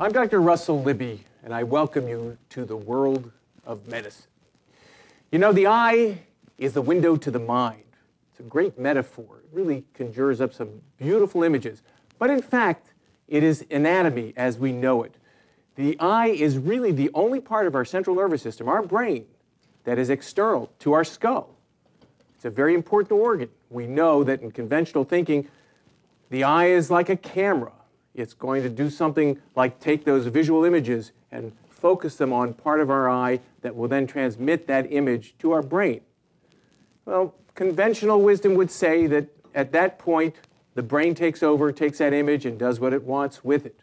I'm Dr. Russel Libby, and I welcome you to the world of medicine. You know, the eye is the window to the mind. It's a great metaphor. It really conjures up some beautiful images. But in fact, it is anatomy as we know it. The eye is really the only part of our central nervous system, our brain, that is external to our skull. It's a very important organ. We know that in conventional thinking, the eye is like a camera. It's going to do something like take those visual images and focus them on part of our eye that will then transmit that image to our brain. Well, conventional wisdom would say that at that point, the brain takes over, takes that image, and does what it wants with it.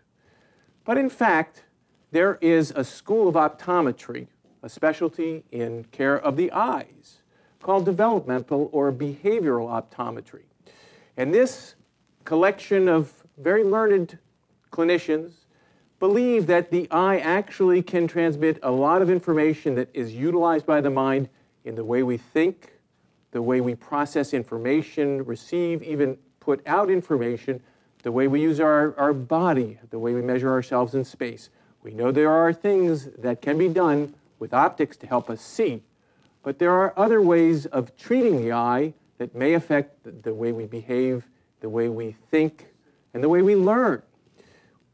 But in fact, there is a school of optometry, a specialty in care of the eyes, called developmental or behavioral optometry. And this collection of very learned clinicians believe that the eye actually can transmit a lot of information that is utilized by the mind in the way we think, the way we process information, receive, even put out information, the way we use our body, the way we measure ourselves in space. We know there are things that can be done with optics to help us see, but there are other ways of treating the eye that may affect the way we behave, the way we think, and the way we learn.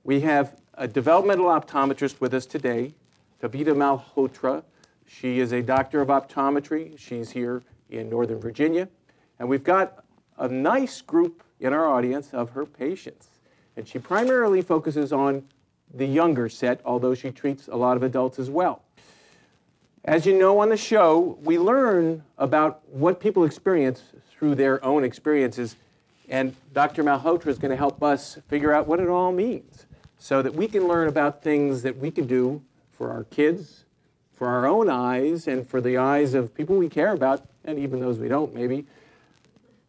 We have a developmental optometrist with us today, Kavita Malhotra. She is a doctor of optometry. She's here in Northern Virginia. And we've got a nice group in our audience of her patients. And she primarily focuses on the younger set, although she treats a lot of adults as well. As you know on the show, we learn about what people experience through their own experiences, and Dr. Malhotra is going to help us figure out what it all means so that we can learn about things that we can do for our kids, for our own eyes, and for the eyes of people we care about, and even those we don't maybe,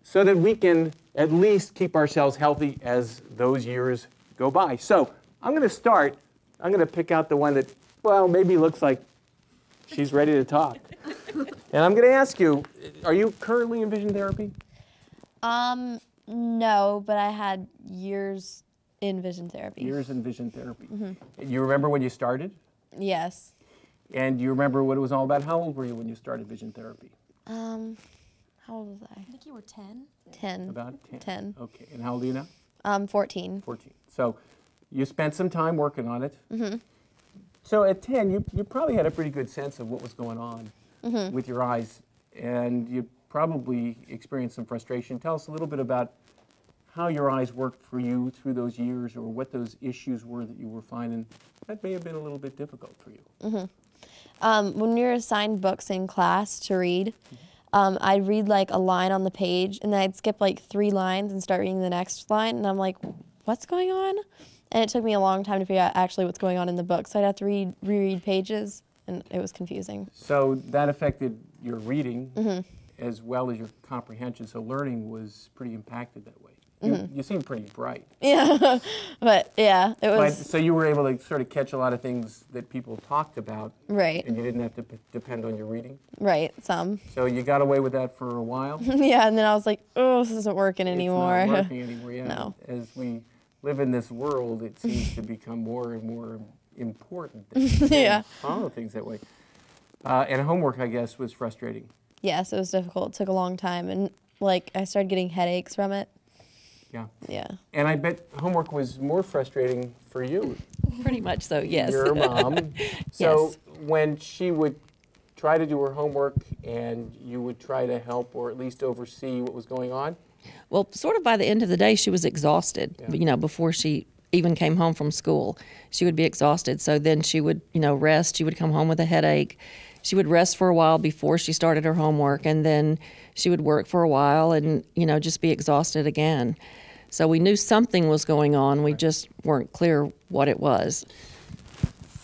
so that we can at least keep ourselves healthy as those years go by. So I'm going to start. I'm going to pick out the one that, well, maybe looks like she's ready to talk. And I'm going to ask you, are you currently in vision therapy? No, but I had years in vision therapy. Years in vision therapy. Mm-hmm. You remember when you started? Yes. And you remember what it was all about? How old were you when you started vision therapy? How old was I? I think you were 10. 10. About 10. 10. Okay. And how old are you now? 14. 14. So you spent some time working on it. Mm-hmm. So at 10, you probably had a pretty good sense of what was going on with your eyes, and you probably experienced some frustration. Tell us a little bit about how your eyes worked for you through those years, or what those issues were that you were finding that may have been a little bit difficult for you. When we were assigned books in class to read, I'd read like a line on the page, and then I'd skip like 3 lines and start reading the next line, and I'm like, what's going on? And it took me a long time to figure out actually what's going on in the book, so I'd have to reread pages, and it was confusing. So that affected your reading as well as your comprehension, so learning was pretty impacted that way. You seem pretty bright. Yeah, but yeah, it was. So you were able to sort of catch a lot of things that people talked about. Right. And you didn't have to depend on your reading. Right, some. So you got away with that for a while. Yeah, and then I was like, oh, this isn't working anymore. It's not working anymore, yeah. No. As we live in this world, it seems to become more and more important. Yeah. Follow things that way. And homework, I guess, was frustrating. Yes, it was difficult. It took a long time, and like I started getting headaches from it. Yeah. Yeah. And I bet homework was more frustrating for you. Pretty much so, yes. Your mom. So when she would try to do her homework and you would try to help or at least oversee what was going on? Well, sort of by the end of the day, she was exhausted. Yeah. You know, before she even came home from school, she would be exhausted. So then she would, rest. She would come home with a headache. She would rest for a while before she started her homework, and then she would work for a while and, just be exhausted again. So we knew something was going on. We just weren't clear what it was.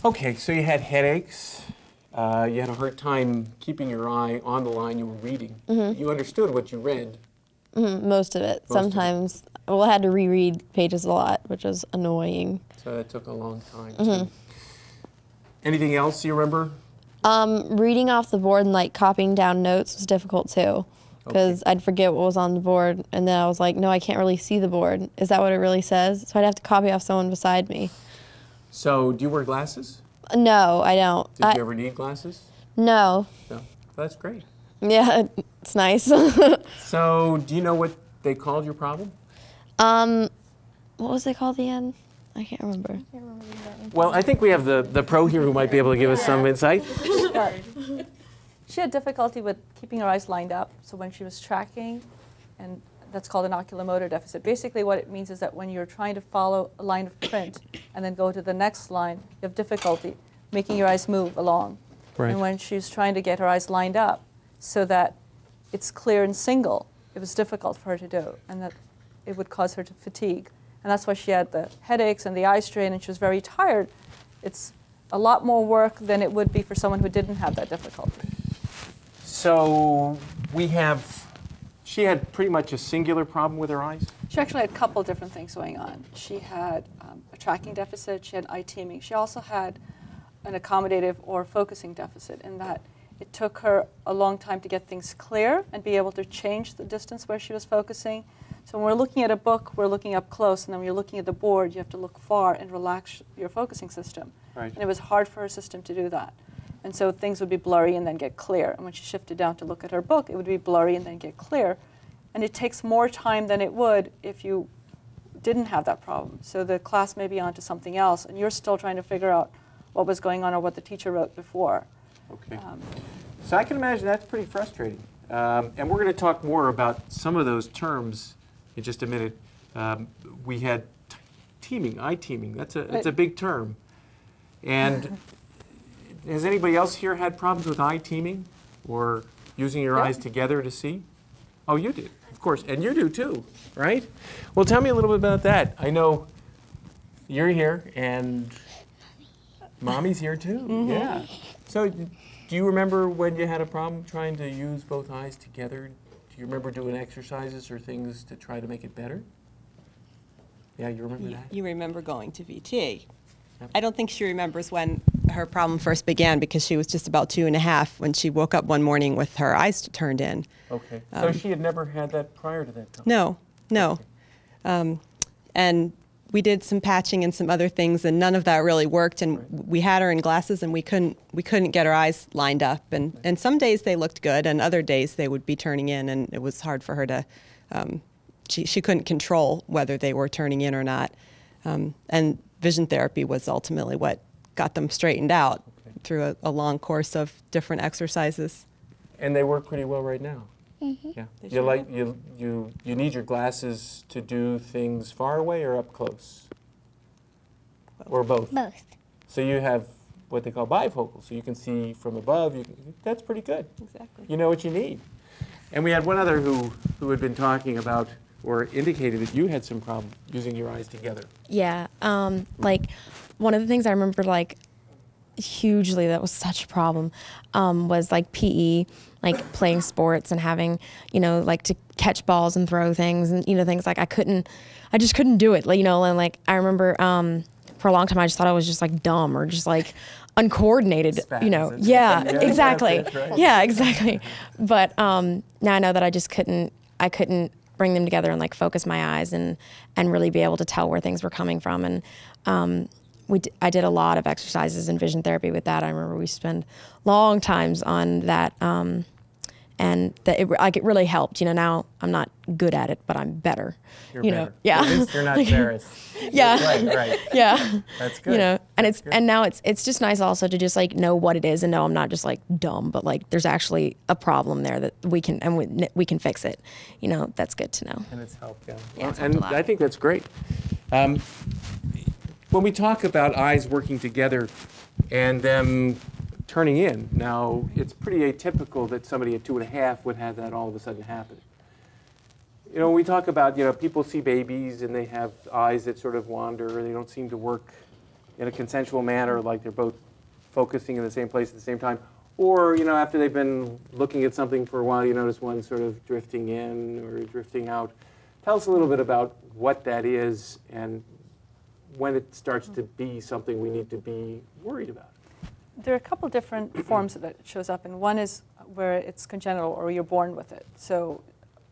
Okay, so you had headaches. You had a hard time keeping your eye on the line you were reading. You understood what you read. Most of it. Sometimes, I had to reread pages a lot, which was annoying. So that took a long time, too. Anything else you remember? Reading off the board and like copying down notes was difficult too, because I'd forget what was on the board, and then I was like, no, I can't really see the board. Is that what it really says? So I'd have to copy off someone beside me. So, do you wear glasses? No, I don't. Did you ever need glasses? No. No. That's great. Yeah, it's nice. So, do you know what they called your problem? What was it called again? I can't remember. Well, I think we have the pro here who might be able to give us some insight. She had difficulty with keeping her eyes lined up, so when she was tracking, and that's called an oculomotor deficit. Basically what it means is that when you're trying to follow a line of print and then go to the next line, you have difficulty making your eyes move along. Right. And when she's trying to get her eyes lined up so that it's clear and single, it was difficult for her to do, and that it would cause her to fatigue. And that's why she had the headaches and the eye strain, and she was very tired. It's a lot more work than it would be for someone who didn't have that difficulty. So, she had pretty much a singular problem with her eyes? She actually had a couple different things going on. She had a tracking deficit, she had eye teaming. She also had an accommodative or focusing deficit in that it took her a long time to get things clear and be able to change the distance where she was focusing. So when we're looking at a book, we're looking up close, and then when you're looking at the board, you have to look far and relax your focusing system. Right. And it was hard for her system to do that. And so things would be blurry and then get clear. And when she shifted down to look at her book, it would be blurry and then get clear. And it takes more time than it would if you didn't have that problem. So the class may be on to something else, and you're still trying to figure out what was going on or what the teacher wrote before. Okay. So I can imagine that's pretty frustrating. And we're going to talk more about some of those terms in just a minute. We had teaming, eye teaming. That's a big term. And has anybody else here had problems with eye teaming or using your eyes together to see? Oh, you did, of course. And you do too, right? Well, tell me a little bit about that. I know you're here and Mommy's here too. Mm-hmm. Yeah. So do you remember when you had a problem trying to use both eyes together? Do you remember doing exercises or things to try to make it better? Yeah, you remember that? You remember going to VT. Yep. I don't think she remembers when her problem first began because she was just about 2.5 when she woke up one morning with her eyes turned in. Okay. So she had never had that prior to that time? No. And we did some patching and some other things, and none of that really worked. And we had her in glasses, and we couldn't get her eyes lined up. And some days they looked good, and other days they would be turning in, and it was hard for her to. She couldn't control whether they were turning in or not. And vision therapy was ultimately what got them straightened out through a long course of different exercises. And they work pretty well right now. Mm-hmm. Yeah. You need your glasses to do things far away or up close? Or both? Both. So you have what they call bifocal, so you can see from above. That's pretty good. Exactly. You know what you need. And we had one other who had been talking about or indicated that you had some problem using your eyes together. Yeah, like one of the things I remember like hugely that was such a problem was like PE, like playing sports and having, like to catch balls and throw things and, things like I just couldn't do it. Like, and like I remember for a long time I just thought I was just like dumb or just like uncoordinated, Yeah, exactly. Right. Yeah, exactly. But now I know that I couldn't bring them together and like focus my eyes and really be able to tell where things were coming from. And I did a lot of exercises in vision therapy with that. I remember we spent long times on that, and that it really helped. Now I'm not good at it, but I'm better. You're better. Yeah. At least you're not embarrassed. Yeah. Right. Yeah. That's good. And now it's just nice also to just like know what it is and know I'm not just like dumb, but like there's actually a problem there that we can fix it. That's good to know. And it's helped, yeah. Yeah, it's and helped a lot. I think that's great. When we talk about eyes working together and them turning in, now it's pretty atypical that somebody at 2.5 would have that all of a sudden happen. When we talk about, people see babies and they have eyes that sort of wander, they don't seem to work in a consensual manner, like they're both focusing in the same place at the same time. Or, after they've been looking at something for a while, you notice one sort of drifting in or drifting out. Tell us a little bit about what that is and when it starts to be something we need to be worried about. There are a couple different forms that it shows up in. One is where it's congenital or you're born with it. So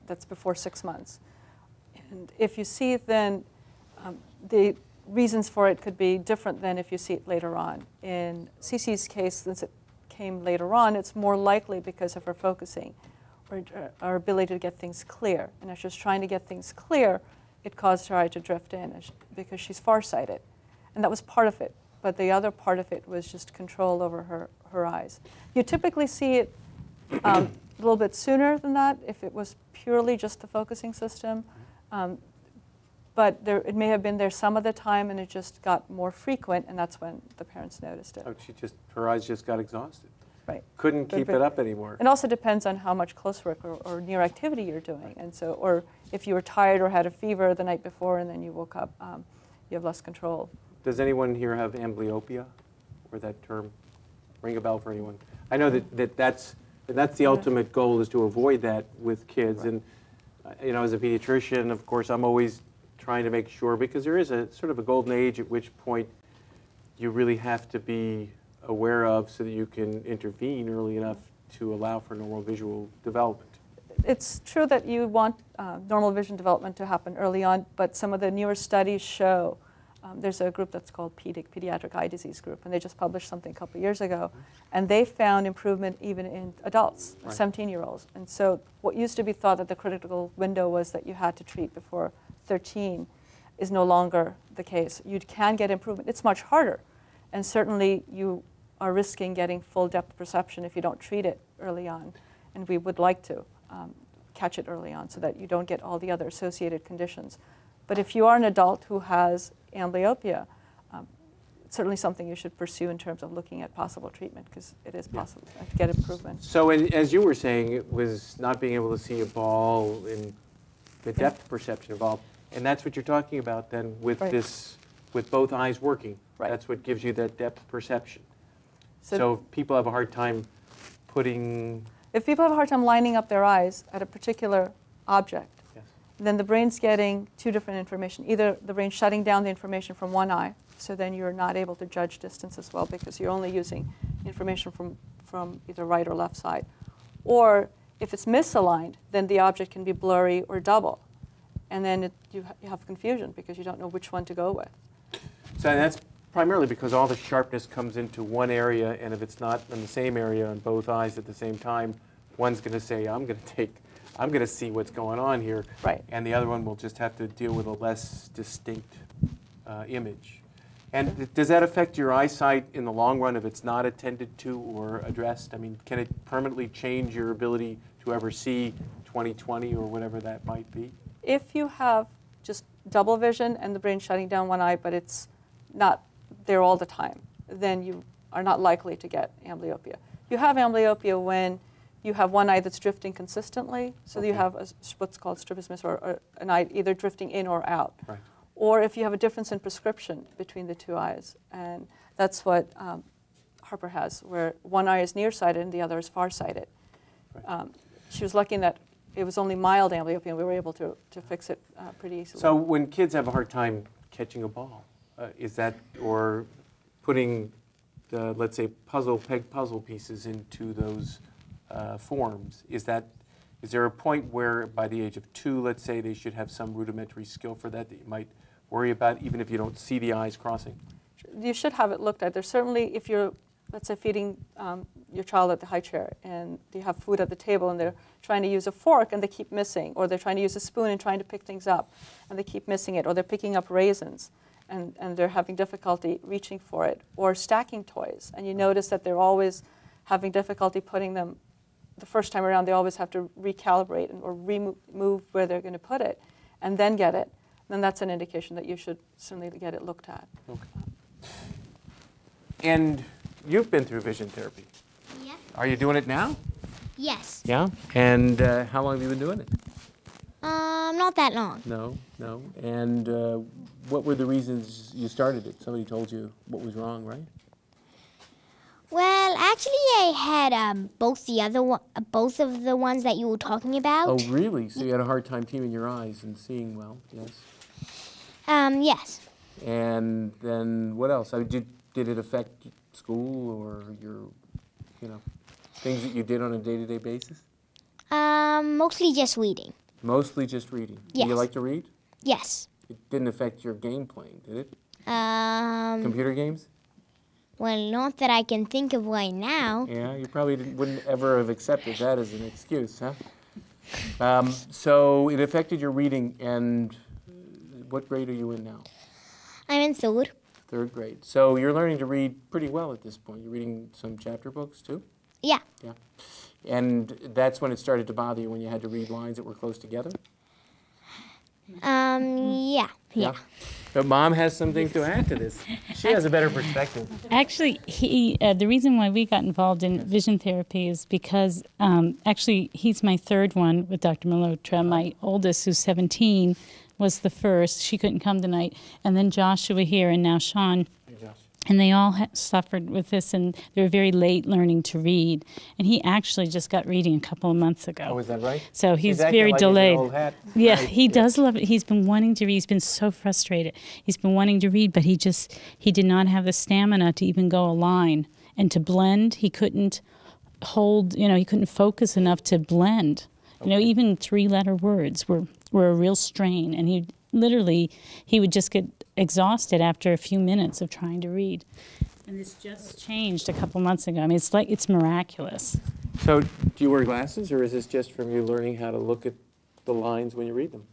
that's before 6 months. And if you see then, reasons for it could be different than if you see it later on. In Cece's case, since it came later on, it's more likely because of her focusing or our ability to get things clear. And as she was trying to get things clear, it caused her eye to drift in because she's farsighted. And that was part of it. But the other part of it was just control over her eyes. You typically see it a little bit sooner than that if it was purely just the focusing system. But it may have been there some of the time, and it just got more frequent, and that's when the parents noticed it. Oh, her eyes just got exhausted. Right. Couldn't keep it up anymore. It also depends on how much close work or near activity you're doing, and so, or if you were tired or had a fever the night before, and then you woke up, you have less control. Does anyone here have amblyopia, or that term ring a bell for anyone? I know that's the ultimate goal, is to avoid that with kids. Right. And as a pediatrician, of course, I'm always trying to make sure, because there is a sort of a golden age at which point you really have to be aware of so that you can intervene early enough to allow for normal visual development. It's true that you want normal vision development to happen early on, but some of the newer studies show, there's a group that's called Pediatric Eye Disease Group, and they just published something a couple of years ago, and they found improvement even in adults, right. 17-year-olds. And so what used to be thought that the critical window was that you had to treat before 13 is no longer the case. You can get improvement. It's much harder, and certainly you are risking getting full depth perception if you don't treat it early on, and we would like to catch it early on so that you don't get all the other associated conditions. But if you are an adult who has amblyopia, it's certainly something you should pursue in terms of looking at possible treatment, because it is possible to get improvement. So as you were saying, it was not being able to see a ball in the depth perception involved. And that's what you're talking about then with right. with both eyes working. Right. That's what gives you that depth perception. So if people have a hard time if people have a hard time lining up their eyes at a particular object, yes. then the brain's getting two different information. Either the brain's shutting down the information from one eye, so then you're not able to judge distance as well because you're only using information from either right or left side. Or if it's misaligned, then the object can be blurry or double. And then you have confusion because you don't know which one to go with. So that's primarily because all the sharpness comes into one area, and if it's not in the same area on both eyes at the same time, one's going to say, I'm going to see what's going on here. Right. And the other one will just have to deal with a less distinct image. And does that affect your eyesight in the long run if it's not attended to or addressed? I mean, can it permanently change your ability to ever see 20/20 or whatever that might be? If you have just double vision and the brain shutting down one eye, but it's not there all the time, then you are not likely to get amblyopia. You have amblyopia when you have one eye that's drifting consistently, so okay. you have what's called strabismus, or an eye either drifting in or out. Right. Or if you have a difference in prescription between the two eyes. And that's what Harper has, where one eye is nearsighted and the other is farsighted. Right. She was lucky in that it was only mild amblyopia, and we were able to fix it pretty easily. So when kids have a hard time catching a ball, is that, or putting the, let's say, peg puzzle pieces into those forms, is there a point where by the age of 2, let's say, they should have some rudimentary skill for that you might worry about, even if you don't see the eyes crossing? You should have it looked at. There's certainly, if you're, let's say, feeding your child at the high chair and you have food at the table and they're trying to use a fork and they keep missing, or they're trying to use a spoon and trying to pick things up and they keep missing it, or they're picking up raisins and they're having difficulty reaching for it, or stacking toys, and you notice that they're always having difficulty putting them, the first time around they always have to recalibrate or remove where they're going to put it and then get it, then that's an indication that you should certainly get it looked at. Okay. And you've been through vision therapy. Yeah. Are you doing it now? Yes. Yeah. And how long have you been doing it? Not that long. No. And what were the reasons you started it? Somebody told you what was wrong, right? Well, actually, I had both of the ones that you were talking about. Oh, really? So you had a hard time teaming your eyes and seeing well, yes? Yes. And then what else? I mean, did it affect school or your, things that you did on a day-to-day basis? Mostly just reading. Mostly just reading. Yes. Do you like to read? Yes. It didn't affect your game playing, did it? Computer games? Well, not that I can think of right now. Yeah, you probably wouldn't ever have accepted that as an excuse, huh? So it affected your reading, and what grade are you in now? I'm in third. Third grade. So you're learning to read pretty well at this point. You're reading some chapter books, too? Yeah. Yeah. And that's when it started to bother you, when you had to read lines that were close together? Yeah. But Mom has some things to add to this. She has a better perspective. Actually, the reason why we got involved in vision therapy is because, actually, he's my third one with Dr. Malotra. My oldest, who's 17, was the first. She couldn't come tonight. And then Joshua here, and now Sean. Hey, Josh. And they all suffered with this, and they were very late learning to read. And he actually just got reading a couple of months ago. Oh, is that right? So he's acting very like he's an delayed. old hat. Yeah, Right. he does love it. He's been wanting to read. He's been so frustrated. He's been wanting to read, but he did not have the stamina to even go a line. And to blend, he couldn't hold, he couldn't focus enough to blend. Even 3-letter words were a real strain. And he would just get exhausted after a few minutes of trying to read. And this just changed a couple months ago. I mean, it's miraculous. So do you wear glasses, or is this just from you learning how to look at the lines when you read them?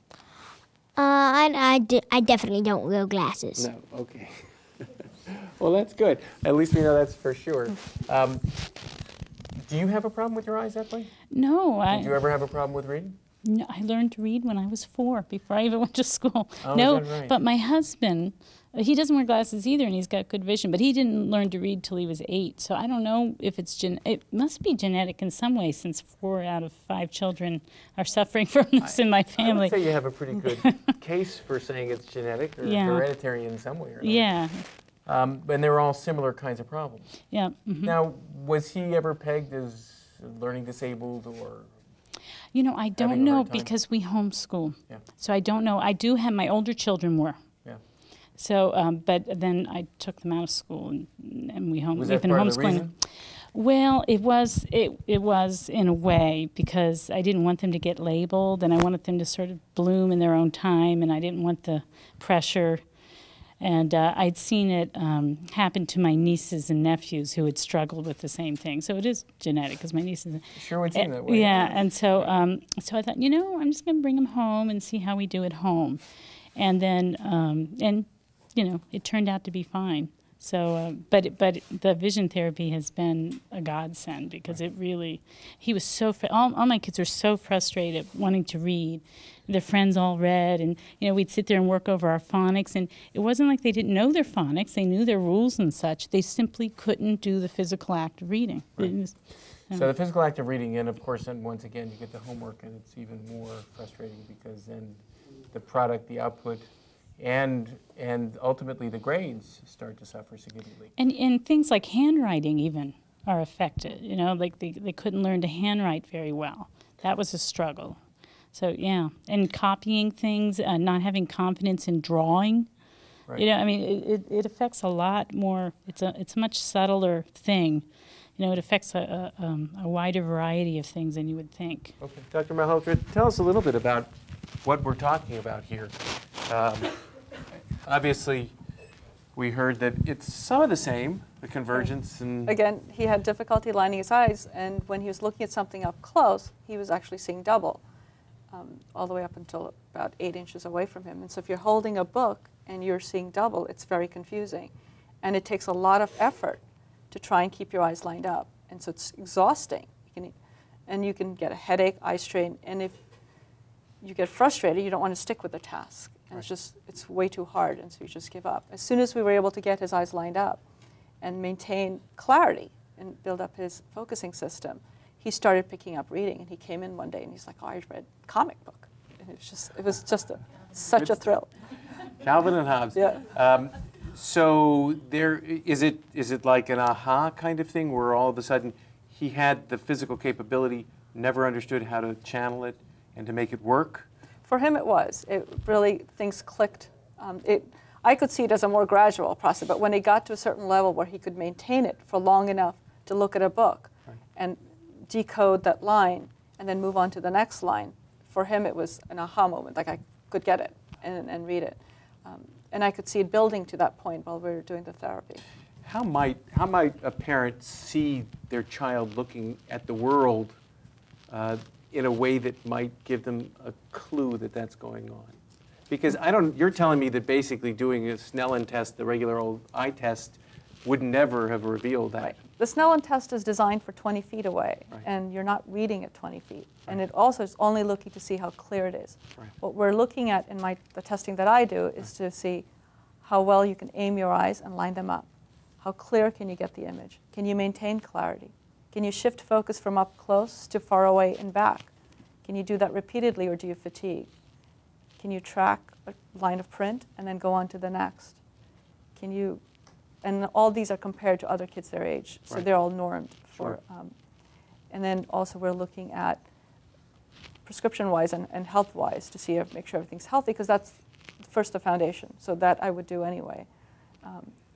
I definitely don't wear glasses. No, okay. Well, that's good. At least we know that's for sure. Do you have a problem with your eyes, Ethel? No, Did you ever have a problem with reading? No, I learned to read when I was 4, before I even went to school. Oh, no, is that right? but my husband, he doesn't wear glasses either, and he's got good vision. But he didn't learn to read till he was 8. So I don't know if it must be genetic in some way, since 4 out of 5 children are suffering from this in my I family. would say you have a pretty good case for saying it's genetic or Yeah. hereditary in some way or another. Yeah, And they're all similar kinds of problems. yeah. Now, was he ever pegged as learning disabled or? I Having a don't know hard time. because we homeschool. Yeah. So I don't know. I do have my older children were. Yeah. So, but then I took them out of school, and we've Was that been part of the homeschooling. reason? Well, it was in a way, because I didn't want them to get labeled, and I wanted them to sort of bloom in their own time, and I didn't want the pressure. And I'd seen it happen to my nieces and nephews who had struggled with the same thing. So it is genetic, because my nieces. Sure would seem that way. Yeah, and so I thought, I'm just going to bring them home and see how we do at home, and then it turned out to be fine. So, but the vision therapy has been a godsend, because it really, he was so, all my kids are so frustrated wanting to read. Their friends all read, and we'd sit there and work over our phonics, and it wasn't like they didn't know their phonics. They knew their rules and such. They simply couldn't do the physical act of reading. Right. So the physical act of reading, and of course, then once again, you get the homework, and it's even more frustrating, because then the product, the output, and ultimately the grades start to suffer significantly. And things like handwriting even are affected. Like they couldn't learn to handwrite very well. That was a struggle. So yeah, and copying things, not having confidence in drawing. Right. It affects a lot more. It's a much subtler thing. It affects a wider variety of things than you would think. Okay, Dr. Malhotra, tell us a little bit about what we're talking about here. Obviously, we heard that it's some of the same, the convergence and. Again, he had difficulty lining his eyes, and when he was looking at something up close, he was actually seeing double, all the way up until about 8 inches away from him. And so if you're holding a book and you're seeing double, it's very confusing. And it takes a lot of effort to try and keep your eyes lined up. And so it's exhausting. You can get a headache, eye strain, and if you get frustrated, you don't want to stick with the task. And it's way too hard, and so you just give up. As soon as we were able to get his eyes lined up and maintain clarity and build up his focusing system, he started picking up reading. And he came in one day and he's like, I read comic book. And it was just such a thrill. Calvin and Hobbes. Yeah. So is it like an aha kind of thing, where all of a sudden he had the physical capability, never understood how to channel it and to make it work? For him, it was. It really, things clicked. I could see it as a more gradual process, but when he got to a certain level where he could maintain it for long enough to look at a book and decode that line and then move on to the next line, for him it was an aha moment, like I could get it and read it. And I could see it building to that point while we were doing the therapy. How might a parent see their child looking at the world in a way that might give them a clue that that's going on? Because you're telling me that basically doing a Snellen test, the regular old eye test, would never have revealed that. Right. The Snellen test is designed for 20 feet away, Right. and you're not reading at 20 feet. And Right. it also is only looking to see how clear it is. Right. What we're looking at in the testing that I do is to see how well you can aim your eyes and line them up. How clear can you get the image? Can you maintain clarity? Can you shift focus from up close to far away and back? Can you do that repeatedly, or do you fatigue? Can you track a line of print and then go on to the next? And all these are compared to other kids their age, so Right. they're all normed Sure. for. And then also we're looking at prescription-wise and health-wise to make sure everything's healthy, because that's first the foundation. So that I would do anyway,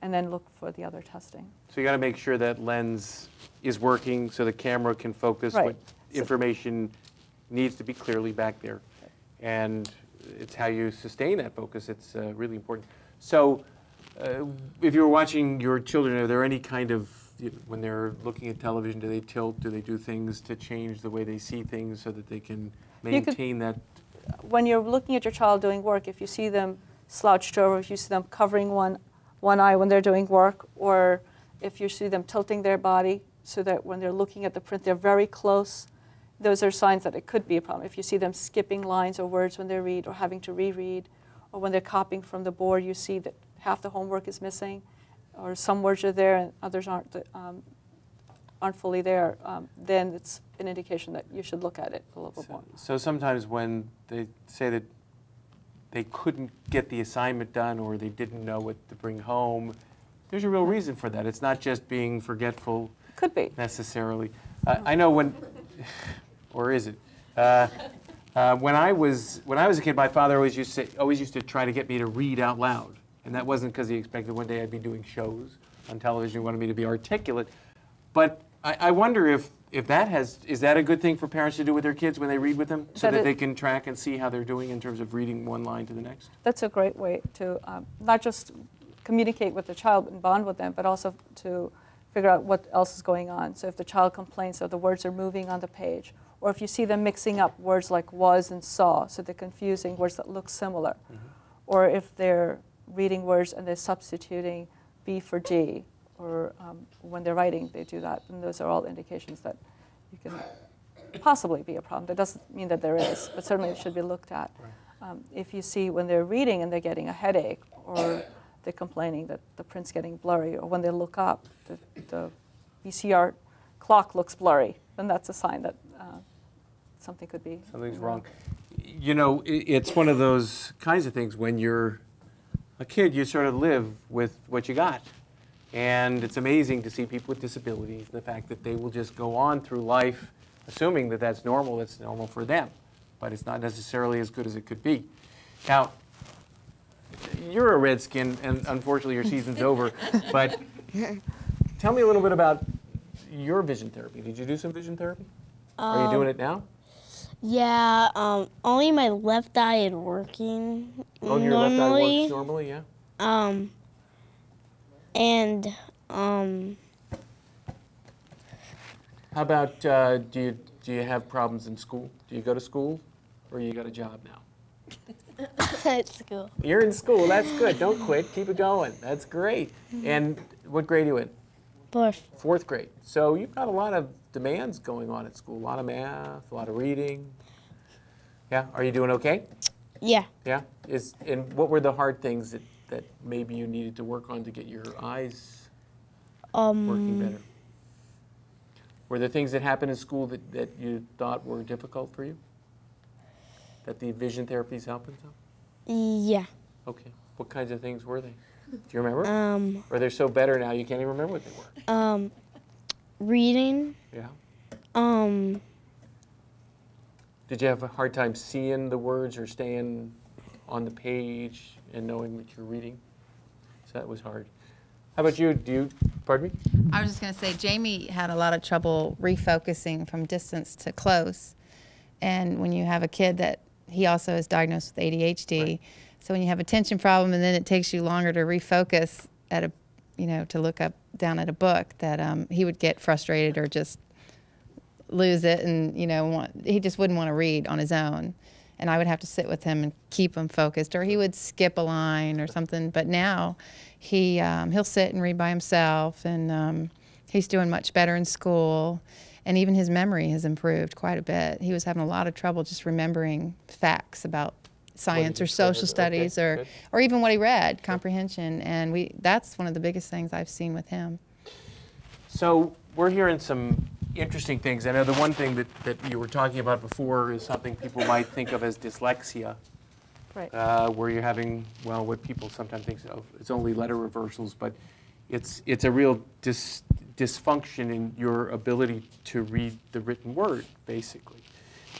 and then look for the other testing. So you got to make sure that lens is working so the camera can focus Right. what information needs to be clearly back there. And it's how you sustain that focus. It's really important. So if you were watching your children, are there any kind of, when they're looking at television, do they tilt? Do they do things to change the way they see things so that they can maintain that? When you're looking at your child doing work, if you see them slouched over, if you see them covering one eye when they're doing work, or if you see them tilting their body so that when they're looking at the print, they're very close, those are signs that it could be a problem. If you see them skipping lines or words when they read, or having to reread, or when they're copying from the board, you see that half the homework is missing, or some words are there and others aren't fully there, then it's an indication that you should look at it a little bit more. So sometimes when they say that they couldn't get the assignment done or they didn't know what to bring home, there's a real reason for that. It's not just being forgetful Could be. necessarily. I know when, or is it? When I was a kid, my father always used to try to get me to read out loud. And that wasn't because he expected one day I'd be doing shows on television. He wanted me to be articulate. But I wonder if is that a good thing for parents to do with their kids when they read with them, so that they can track and see how they're doing in terms of reading one line to the next? That's a great way to not just communicate with the child and bond with them, but also to figure out what else is going on. So if the child complains that the words are moving on the page, or if you see them mixing up words like was and saw, so they're confusing words that look similar, or if they're reading words and they're substituting B for G, or when they're writing, they do that. And those are all indications that you can possibly be a problem. That doesn't mean that there is, but certainly it should be looked at. Right. If you see when they're reading and they're getting a headache, or they're complaining that the print's getting blurry, or when they look up, the VCR clock looks blurry, then that's a sign that something could be Something's wrong. You know, it's one of those kinds of things when you're a kid, you sort of live with what you got. And it's amazing to see people with disabilities, the fact that they will just go on through life assuming that that's normal for them. But it's not necessarily as good as it could be. Now, you're a Redskin, and unfortunately your season's over, but tell me a little bit about your vision therapy. Did you do some vision therapy? Are you doing it now? Yeah, only my left eye is working Oh, your left eye works normally, yeah? And How about, do you have problems in school? Do you go to school, or you got a job now? at school. You're in school, that's good. Don't quit, keep it going. That's great. And what grade are you in? Fourth. Fourth grade. So you've got a lot of demands going on at school. A lot of math, a lot of reading. Yeah, are you doing okay? Yeah. Yeah? And what were the hard things that maybe you needed to work on to get your eyes working better? Were there things that happened in school that you thought were difficult for you? That the vision therapy is helping some? Yeah. Okay. What kinds of things were they? Do you remember? Or they're so better now you can't even remember what they were? Reading. Yeah. Did you have a hard time seeing the words or staying on the page and knowing what you're reading? So that was hard. How about you? Pardon me? I was just going to say, Jamie had a lot of trouble refocusing from distance to close. And when you have a kid that he also is diagnosed with ADHD, So when you have a attention problem and then it takes you longer to refocus at a, to look up down at a book, that he would get frustrated or just lose it, and he just wouldn't want to read on his own, and I would have to sit with him and keep him focused, or he would skip a line or something. But now he'll sit and read by himself, and he's doing much better in school, and even his memory has improved quite a bit. He was having a lot of trouble just remembering facts about science or social studies, or even what he read, comprehension, and that's one of the biggest things I've seen with him. So we're hearing some interesting things. I know the one thing that you were talking about before is something people might think of as dyslexia, Right. where you're having, what people sometimes think of, it's only letter reversals, but it's a real dysfunction in your ability to read the written word, basically.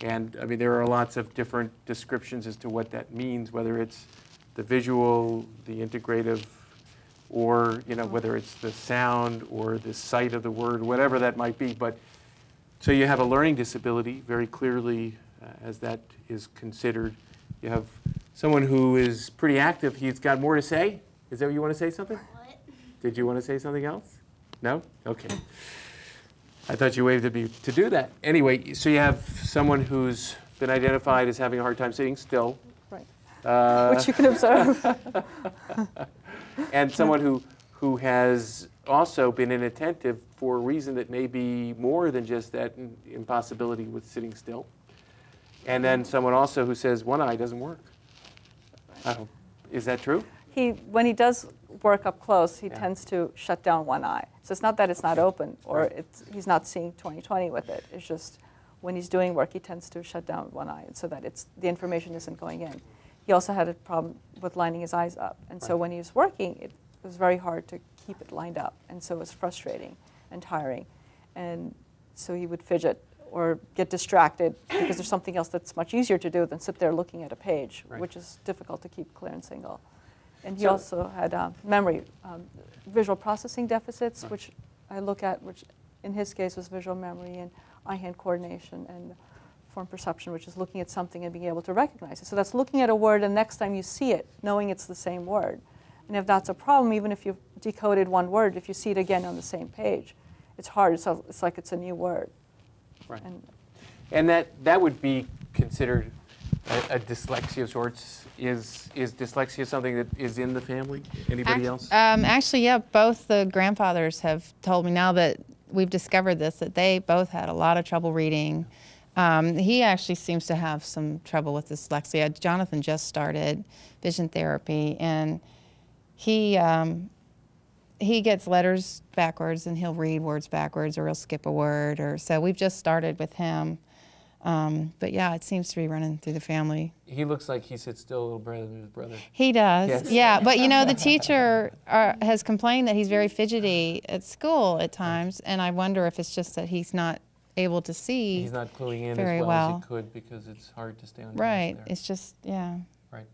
And I mean, there are lots of different descriptions as to what that means, whether it's the visual, the integrative, or whether it's the sound or the sight of the word, whatever that might be. But so you have a learning disability, very clearly, as that is considered. You have someone who is pretty active. He's got more to say. Is that what you want to say something? What? Did you want to say something else? No? Okay. I thought you waved at me to do that. Anyway, so you have someone who's been identified as having a hard time sitting still. Right. Which you can observe. And someone who has also been inattentive for a reason that may be more than just that impossibility with sitting still. And then someone also who says one eye doesn't work. Is that true? When he does work up close, he tends to shut down one eye. So it's not that it's not open, or he's not seeing 20/20 with it. It's just when he's doing work, he tends to shut down one eye so that the information isn't going in. He also had a problem with lining his eyes up. And so when he was working, it was very hard to keep it lined up. And so it was frustrating and tiring. And so he would fidget or get distracted because there's something else that's much easier to do than sit there looking at a page, which is difficult to keep clear and single. And he also had memory, visual processing deficits, which I look at, which in his case was visual memory and eye-hand coordination and form perception, which is looking at something and being able to recognize it. So that's looking at a word, and next time you see it, knowing it's the same word. And if that's a problem, even if you've decoded one word, if you see it again on the same page, it's hard. So it's like it's a new word. Right. And that would be considered a dyslexia of sorts. Is dyslexia something that is in the family? Anybody else? Actually, yeah, both the grandfathers have told me now that we've discovered this, that they both had a lot of trouble reading. He actually seems to have some trouble with dyslexia. Jonathan just started vision therapy, and he gets letters backwards, and he'll read words backwards, or he'll skip a word, or so we've just started with him. But yeah, it seems to be running through the family. He looks like he sits still a little better than his brother. He does, Yes. yeah. But the teacher has complained that he's very fidgety at school at times, and I wonder if it's just that he's not able to see. He's not cluing in very as well as he could because it's hard to stay on. Right. There. It's just, yeah. Right.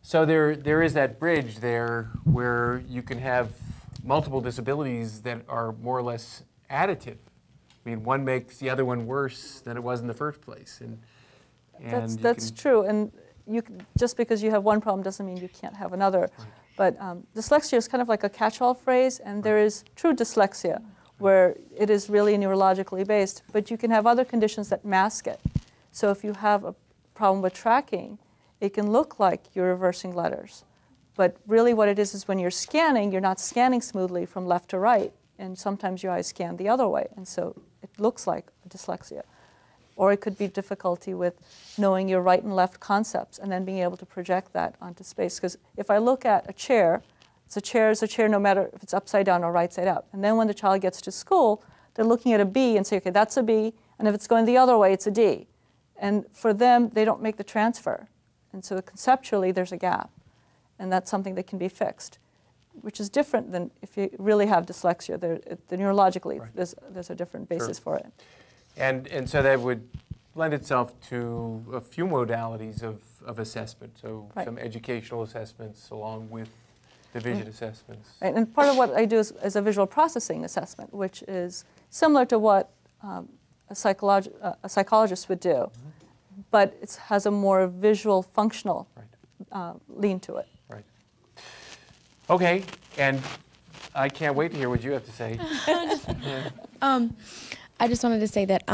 So there is that bridge there where you can have multiple disabilities that are more or less additive. I mean, one makes the other one worse than it was in the first place, and that's true. And just because you have one problem doesn't mean you can't have another. Right. But dyslexia is kind of like a catch-all phrase, and there is true dyslexia, where it is really neurologically based, but you can have other conditions that mask it. So if you have a problem with tracking, it can look like you're reversing letters. But really what it is when you're scanning, you're not scanning smoothly from left to right, and sometimes your eyes scan the other way, and so it looks like dyslexia. Or it could be difficulty with knowing your right and left concepts and then being able to project that onto space. Because if I look at a chair is a chair no matter if it's upside down or right side up. And then when the child gets to school, they're looking at a B and say, okay, that's a B, and if it's going the other way, it's a D. And for them, they don't make the transfer. And so conceptually, there's a gap. And that's something that can be fixed, which is different than if you really have dyslexia. Neurologically, right. there's a different basis for it. And so that would lend itself to a few modalities of assessment, so right. Some educational assessments along with the vision assessments. Right. And part of what I do is a visual processing assessment, which is similar to what a psychologist would do, but it has a more visual functional lean to it. Right. Okay, and I can't wait to hear what you have to say. I just wanted to say that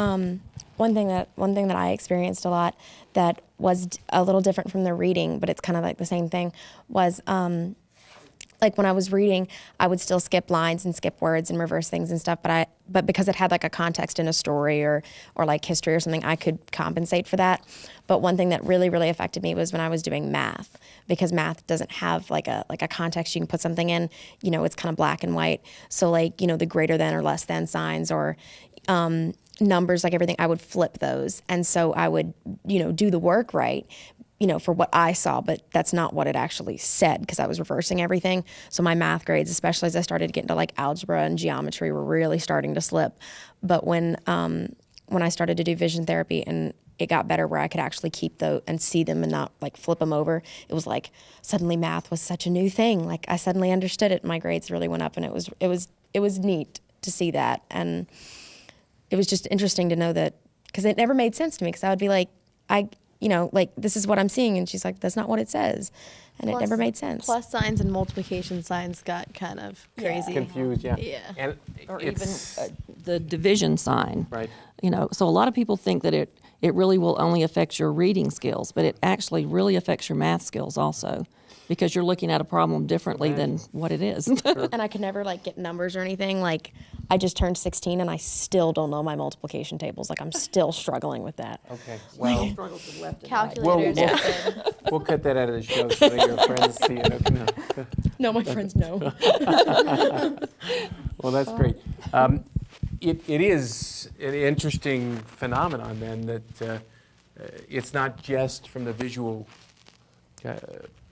one thing that I experienced a lot that was a little different from the reading, but it's kind of like the same thing, was like when I was reading, I would still skip lines and skip words and reverse things and stuff, but because it had like a context in a story or like history or something, I could compensate for that. But one thing that really, really affected me was when I was doing math, because math doesn't have like a context you can put something in, you know, it's kind of black and white. So like, you know, the greater than or less than signs or numbers, like everything, I would flip those. And so I would, you know, do the work right, you know, for what I saw, but that's not what it actually said because I was reversing everything. So my math grades, especially as I started to get into like algebra and geometry, were really starting to slip. But when I started to do vision therapy and it got better where I could actually keep those and see them and not like flip them over, it was like suddenly math was such a new thing. Like I suddenly understood it and my grades really went up, and it was neat to see that. And it was just interesting to know that, because it never made sense to me, because I would be like, you know, like, this is what I'm seeing. And she's like, that's not what it says. And it never made sense. Plus signs and multiplication signs got kind of crazy. Confused, yeah. Yeah. And Or even it's, the division sign. right. You know, so a lot of people think that it really will only affect your reading skills, but it actually really affects your math skills also, because you're looking at a problem differently than what it is. And I could never like get numbers or anything. Like I just turned 16 and I still don't know my multiplication tables. Like I'm still struggling with that. Okay, well, Calculators. we'll cut that out of the show so that your friends see it. Okay, no. No, my friends know. Well, that's great. It is an interesting phenomenon then that it's not just from the visual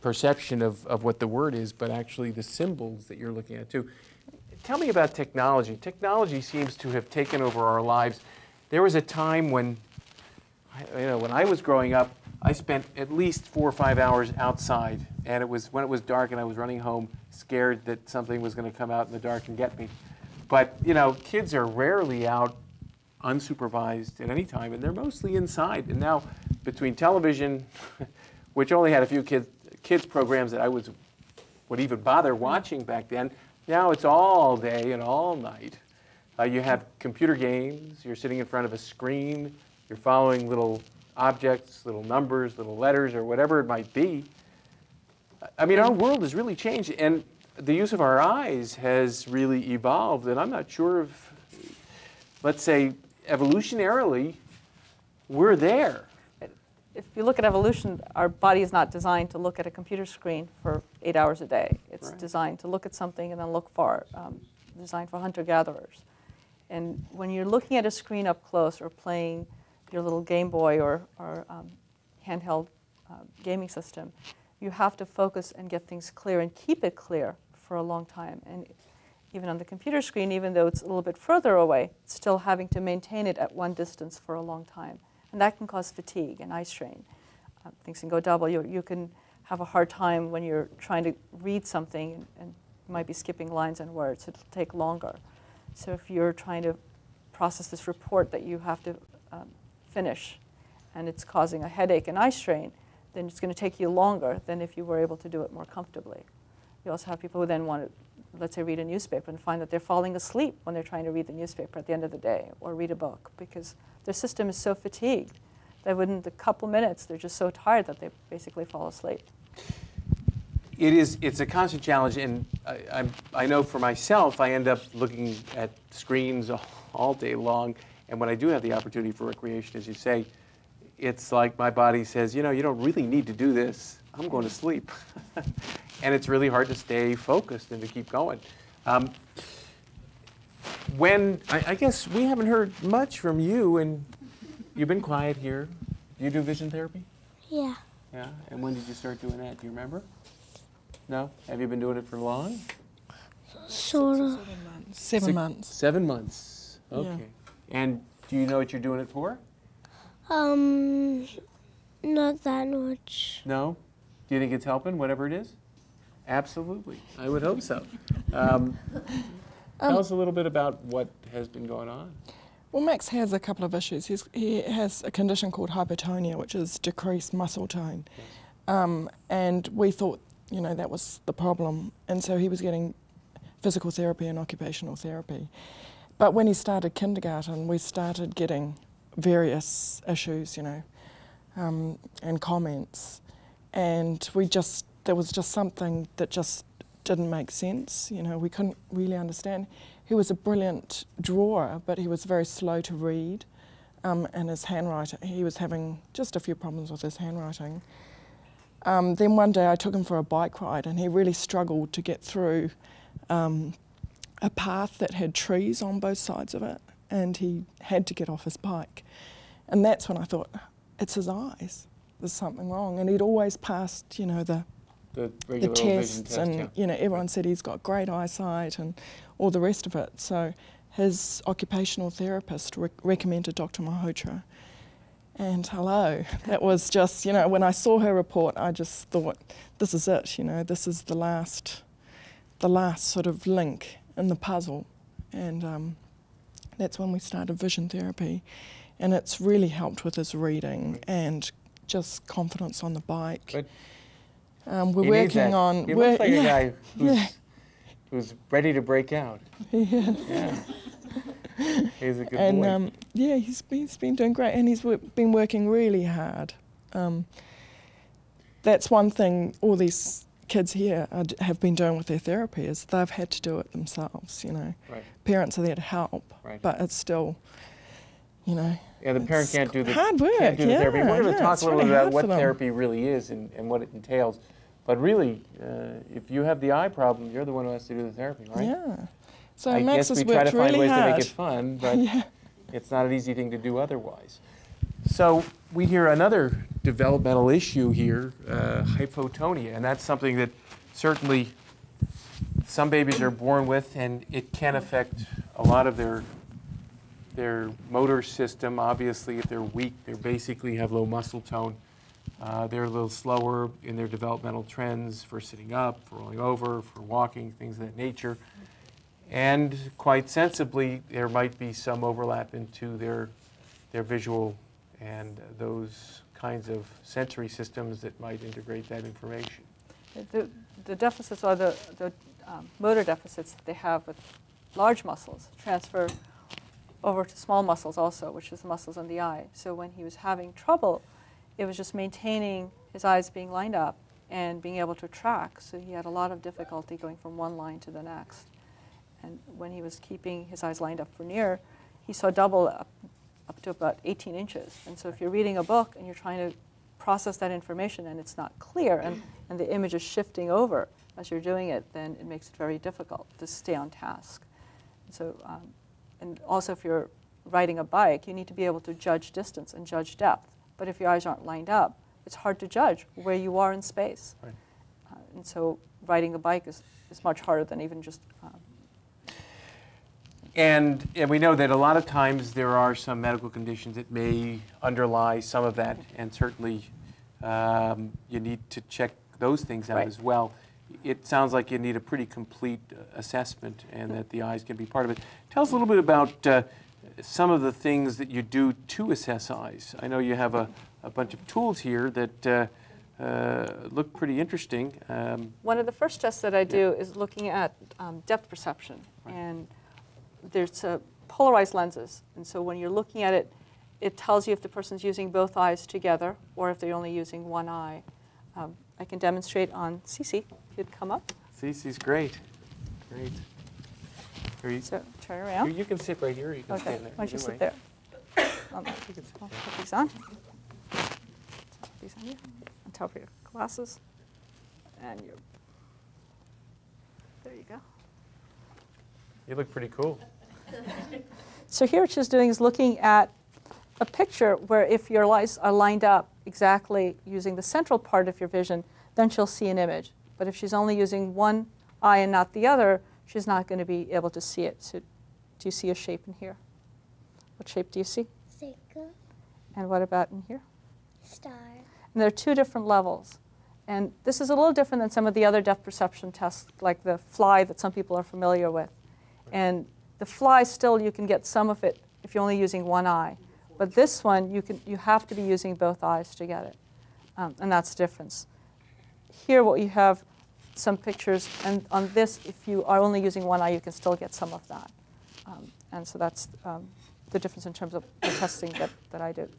perception of what the word is, but actually the symbols that you're looking at too. Tell me about technology. Technology seems to have taken over our lives. There was a time when, when I was growing up, I spent at least 4 or 5 hours outside, and it was when it was dark and I was running home, scared that something was going to come out in the dark and get me. But kids are rarely out unsupervised at any time, and they're mostly inside. And now, between television, which only had a few kids programs that I would even bother watching back then, now it's all day and all night. You have computer games. You're sitting in front of a screen. You're following little objects, little numbers, little letters, or whatever it might be. I mean, our world has really changed, and the use of our eyes has really evolved. And I'm not sure if, let's say, evolutionarily, we're there. If you look at evolution, our body is not designed to look at a computer screen for 8 hours a day. It's designed to look at something and then look far, designed for hunter-gatherers. And when you're looking at a screen up close or playing your little Game Boy or handheld gaming system, you have to focus and get things clear and keep it clear for a long time. And even on the computer screen, even though it's a little bit further away, it's still having to maintain it at one distance for a long time. And that can cause fatigue and eye strain. Things can go double. You can have a hard time when you're trying to read something and you might be skipping lines and words. It'll take longer. So if you're trying to process this report that you have to finish and it's causing a headache and eye strain, then it's going to take you longer than if you were able to do it more comfortably. You also have people who then want to, let's say, read a newspaper and find that they're falling asleep when they're trying to read the newspaper at the end of the day or read a book because their system is so fatigued that within a couple minutes they're just so tired that they basically fall asleep. It's a constant challenge, and I know for myself, I end up looking at screens all day long, and when I do have the opportunity for recreation, as you say, it's like my body says, you don't really need to do this. I'm going to sleep. And it's really hard to stay focused and to keep going. I guess we haven't heard much from you, and you've been quiet here. Do you do vision therapy? Yeah. Yeah? And when did you start doing that? Do you remember? No? Have you been doing it for long? Sort of. 7 months. 7 months. Okay. Yeah. And do you know what you're doing it for? Not that much. No? Do you think it's helping, whatever it is? Absolutely. I would hope so. Tell us a little bit about what has been going on. Well, Max has a couple of issues. He has a condition called hypotonia, which is decreased muscle tone. And we thought, that was the problem. And so he was getting physical therapy and occupational therapy. But when he started kindergarten, we started getting various issues, and comments. And there was just something that just didn't make sense. We couldn't really understand. He was a brilliant drawer, but he was very slow to read. And his handwriting, he was having just a few problems with his handwriting. Then one day I took him for a bike ride, and he really struggled to get through a path that had trees on both sides of it, and he had to get off his bike. And that's when I thought, it's his eyes. There's something wrong. And he'd always passed, the regular tests, vision test, and everyone said he's got great eyesight and all the rest of it. So his occupational therapist recommended Dr. Mahotra. And hello, that was just, when I saw her report, I just thought, this is it, this is the last sort of link in the puzzle. And that's when we started vision therapy. And it's really helped with his reading and just confidence on the bike. Good. We're working on... He looks like a guy who's ready to break out. Yeah. He's a good boy. He's been doing great, and he's been working really hard. That's one thing all these kids here have been doing with their therapy, is they've had to do it themselves, Right. Parents are there to help, but it's still, Yeah, the parent can't do the hard work. Can't do the therapy. We're going to talk a little bit about what them. therapy really is and what it entails. But really, if you have the eye problem, you're the one who has to do the therapy, right? Yeah. So I Max guess has we try to worked find really ways hard. to make it fun, but it's not an easy thing to do otherwise. So we hear another developmental issue here, hypotonia, and that's something that certainly some babies are born with, and it can affect a lot of their motor system. Obviously, if they're weak, they basically have low muscle tone. They're a little slower in their developmental trends for sitting up, for rolling over, for walking, things of that nature. And quite sensibly, there might be some overlap into their visual and those kinds of sensory systems that might integrate that information. The deficits are the motor deficits that they have with large muscles transfer over to small muscles also, which is the muscles in the eye. So when he was having trouble, it was just maintaining his eyes being lined up and being able to track. So he had a lot of difficulty going from one line to the next. And when he was keeping his eyes lined up for near, he saw double up to about 18 inches. And so if you're reading a book and you're trying to process that information and it's not clear and the image is shifting over as you're doing it, then it makes it very difficult to stay on task. So, and also if you're riding a bike, you need to be able to judge distance and judge depth. But if your eyes aren't lined up, it's hard to judge where you are in space. Right. And so riding a bike is much harder than even just... And we know that a lot of times there are some medical conditions that may underlie some of that, and certainly you need to check those things out as well. It sounds like you need a pretty complete assessment, and that the eyes can be part of it. Tell us a little bit about some of the things that you do to assess eyes. I know you have a bunch of tools here that look pretty interesting. One of the first tests that I do is looking at depth perception. Right. And there's polarized lenses. And so when you're looking at it, it tells you if the person's using both eyes together or if they're only using one eye. I can demonstrate on Cece, if you'd come up. Cece's great. Great. So turn around. You can sit right here, or you can stand there. Why don't you sit there? I'll put these on. Put these on you, on top of your glasses. And you. There you go. You look pretty cool. So here what she's doing is looking at a picture where if your eyes are lined up exactly using the central part of your vision, then she'll see an image. But if she's only using one eye and not the other, she's not going to be able to see it. So do you see a shape in here? What shape do you see? Circle. And what about in here? Star. And there are two different levels. And this is a little different than some of the other depth perception tests, like the fly that some people are familiar with. And the fly, still, you can get some of it if you're only using one eye. But this one, you have to be using both eyes to get it. And that's the difference. here what you have some pictures, and on this, if you are only using one eye, you can still get some of that. And so that's the difference in terms of the testing that I did.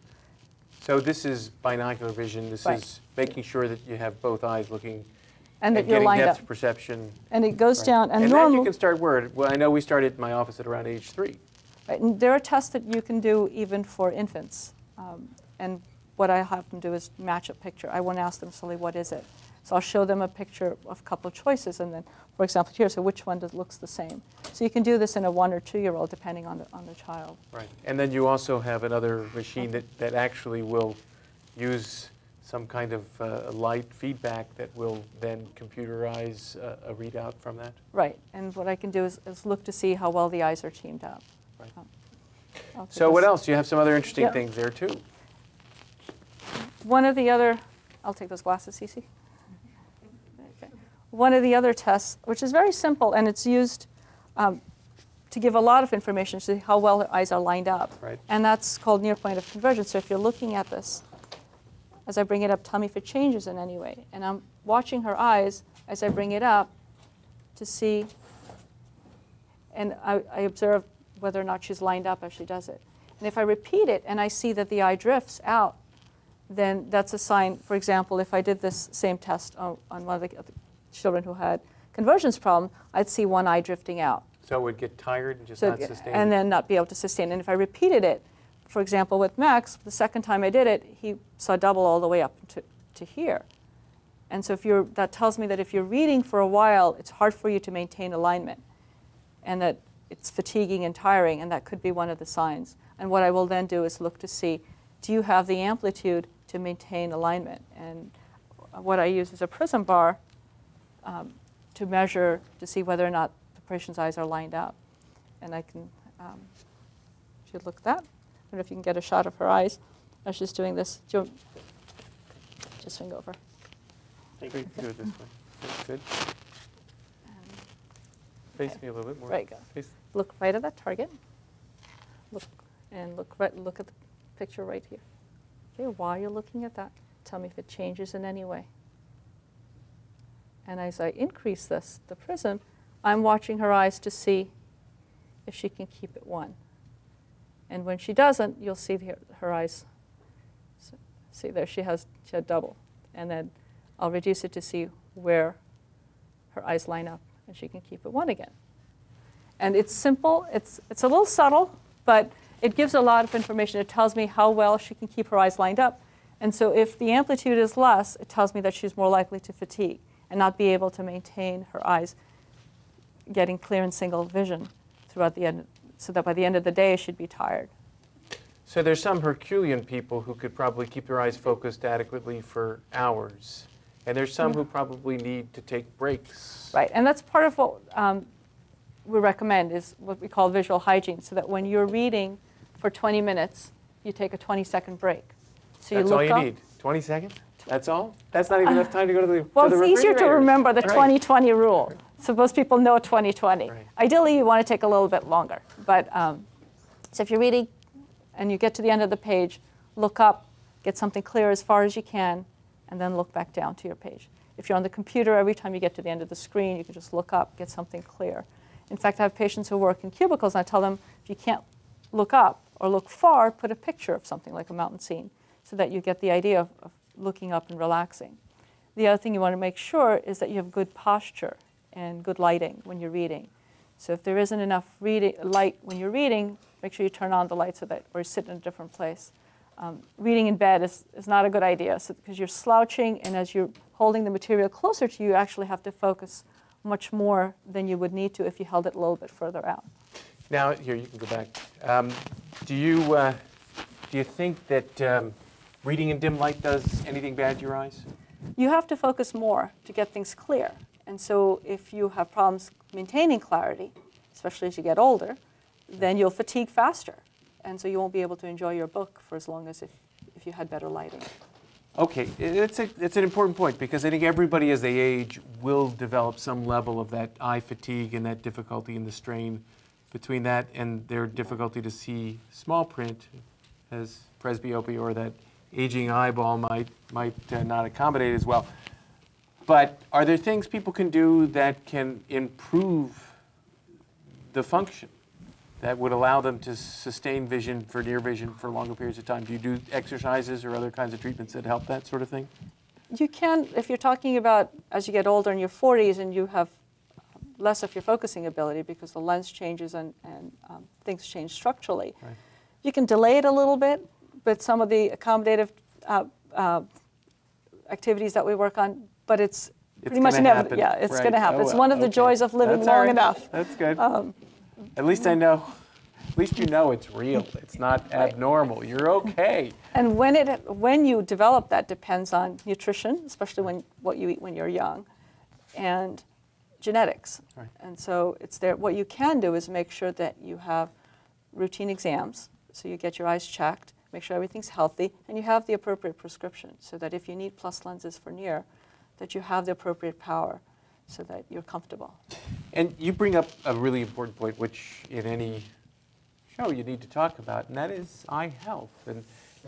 So this is binocular vision. This Right. is making sure that you have both eyes looking And that you're getting lined depth up. perception. And it goes Right. down, and that normally, you can start where? Well, I know we started at my office at around age 3. right, and there are tests that you can do even for infants. And what I have them do is match a picture. I won't ask them solely, what is it? So I'll show them a picture of a couple of choices, and then, for example, here, so which one looks the same? So you can do this in a 1 or 2-year-old, depending on the child. Right. And then you also have another machine that actually will use some kind of light feedback that will then computerize a readout from that. Right, and what I can do is look to see how well the eyes are teamed up. Right. I'll take So what this. else? You have some other interesting Yeah. things there too. One of the other, I'll take those glasses, Cece. Okay. One of the other tests, which is very simple, and it's used to give a lot of information to see how well her eyes are lined up. Right. And that's called near point of convergence. So if you're looking at this, as I bring it up, tell me if it changes in any way. And I'm watching her eyes as I bring it up to see, and I observe whether or not she's lined up as she does it. And if I repeat it and I see that the eye drifts out, then that's a sign. For example, if I did this same test on one of the children who had convergence problem, I'd see one eye drifting out. So it would get tired and just So, not sustain. and then not be able to sustain. And if I repeated it, for example, with Max, the second time I did it, he saw double all the way up to here. And so that tells me that if you're reading for a while, it's hard for you to maintain alignment, and that it's fatiguing and tiring, and that could be one of the signs. And what I will then do is look to see, do you have the amplitude to maintain alignment? And what I use is a prism bar to measure, to see whether or not the patient's eyes are lined up. And I can, if you look at that, I don't know if you can get a shot of her eyes as she's doing this. Just swing over. Do it this way. That's good. Face me a little bit more. Right, go. Face. Look right at that target. Look at the picture right here. Okay, while you're looking at that, tell me if it changes in any way. And as I increase the prism, I'm watching her eyes to see if she can keep it 1. And when she doesn't, you'll see her eyes. See there, she had double. And then I'll reduce it to see where her eyes line up, and she can keep it 1 again. And it's simple. It's a little subtle, but it gives a lot of information. It tells me how well she can keep her eyes lined up. And so if the amplitude is less, it tells me that she's more likely to fatigue and not be able to maintain her eyes getting clear and single vision throughout the end, so that by the end of the day she'd be tired. So there's some Herculean people who could probably keep their eyes focused adequately for hours. And there's some who probably need to take breaks. Right, and that's part of what we recommend is what we call visual hygiene, so that when you're reading for 20 minutes, you take a 20-second break. So That's you look all you up. need. 20 seconds? That's all? That's not even enough time to go to the Well, to the it's easier to refrigerator. remember the Right. 20-20 rule. So most people know 20-20. Right. Ideally, you want to take a little bit longer. But so if you're reading and you get to the end of the page, look up, get something clear as far as you can, and then look back down to your page. If you're on the computer, every time you get to the end of the screen, you can just look up, get something clear. In fact, I have patients who work in cubicles, and I tell them, if you can't look up or look far, put a picture of something like a mountain scene, so that you get the idea of looking up and relaxing. The other thing you want to make sure is that you have good posture and good lighting when you're reading. So if there isn't enough light when you're reading, make sure you turn on the light so that, or sit in a different place. Reading in bed is not a good idea, because you're slouching, and as you're holding the material closer to you, you actually have to focus much more than you would need to if you held it a little bit further out. Now, here, you can go back. Do you think that reading in dim light does anything bad to your eyes? You have to focus more to get things clear. And so if you have problems maintaining clarity, especially as you get older, then you'll fatigue faster. And so you won't be able to enjoy your book for as long as if you had better lighting. Okay, it's an important point, because I think everybody as they age will develop some level of that eye fatigue and that difficulty and the strain between that and their difficulty to see small print as presbyopia, or that aging eyeball might not accommodate as well. But are there things people can do that can improve the function, that would allow them to sustain vision for near vision for longer periods of time? Do you do exercises or other kinds of treatments that help that sort of thing? You can, if you're talking about as you get older in your 40s and you have less of your focusing ability because the lens changes and things change structurally. Right. You can delay it a little bit, but some of the accommodative activities that we work on, but it's pretty much inevitable. Yeah, it's going to happen. It's one of the joys of living long enough. That's good. At least I know. At least you know it's real. It's not abnormal. You're okay. And when you develop that depends on nutrition, especially what you eat when you're young, and genetics. Right. And so it's there. What you can do is make sure that you have routine exams, so you get your eyes checked, make sure everything's healthy, and you have the appropriate prescription, so that if you need plus lenses for near, that you have the appropriate power, so that you're comfortable. And you bring up a really important point, which in any show you need to talk about, and that is eye health,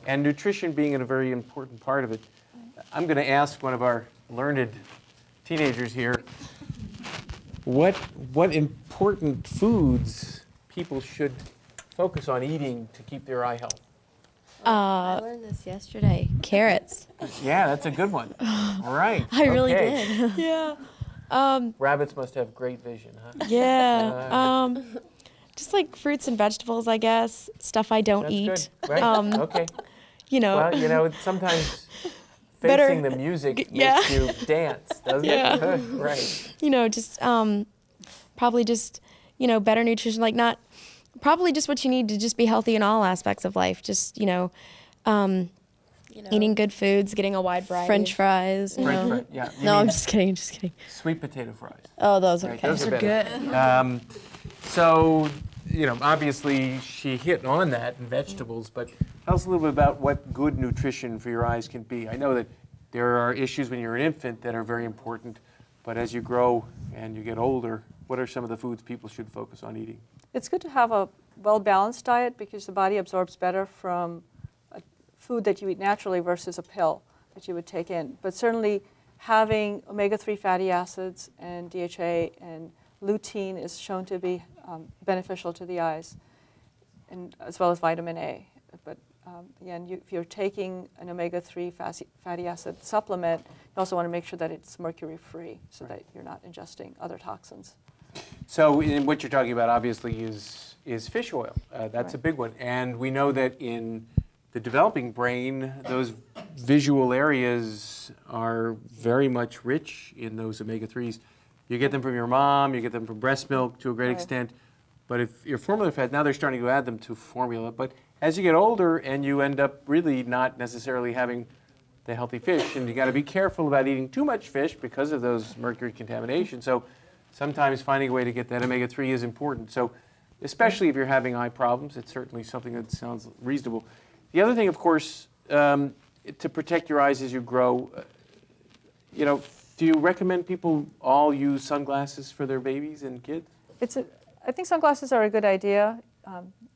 and nutrition being a very important part of it. I'm going to ask one of our learned teenagers here, what important foods people should focus on eating to keep their eye health? I learned this yesterday. Carrots. Yeah, that's a good one. Right. I really did. Yeah. Rabbits must have great vision, huh? Yeah. Just like fruits and vegetables, I guess. Stuff I don't eat. Good. Right. Okay. You know. Well, you know, sometimes facing the music makes you dance, doesn't it? Right. You know, just probably just, you know, better nutrition, like not, probably just what you need to just be healthy in all aspects of life. Just, eating good foods, getting a wide variety. French fries. French fries, yeah. No, I'm just kidding, just kidding. Sweet potato fries. Oh, those are Right, okay. those are good. So, you know, obviously she hit on that in vegetables, but tell us a little bit about what good nutrition for your eyes can be. I know that there are issues when you're an infant that are very important, but as you grow and you get older, what are some of the foods people should focus on eating? It's good to have a well-balanced diet because the body absorbs better from a food that you eat naturally versus a pill that you would take in. But certainly having omega-3 fatty acids and DHA and lutein is shown to be beneficial to the eyes, and as well as vitamin A. But again, if you're taking an omega-3 fatty acid supplement, you also want to make sure that it's mercury-free so that you're not ingesting other toxins. So what you're talking about, obviously, is fish oil. That's a big one. And we know that in the developing brain, those visual areas are very much rich in those omega-3s. You get them from your mom, you get them from breast milk to a great extent. But if you're formula fed, now they're starting to add them to formula. But as you get older and you end up really not necessarily having the healthy fish, and you got to be careful about eating too much fish because of those mercury contamination. So sometimes finding a way to get that omega-3 is important. So especially if you're having eye problems, it's certainly something that sounds reasonable. The other thing, of course, to protect your eyes as you grow, do you recommend people all use sunglasses for their babies and kids? I think sunglasses are a good idea.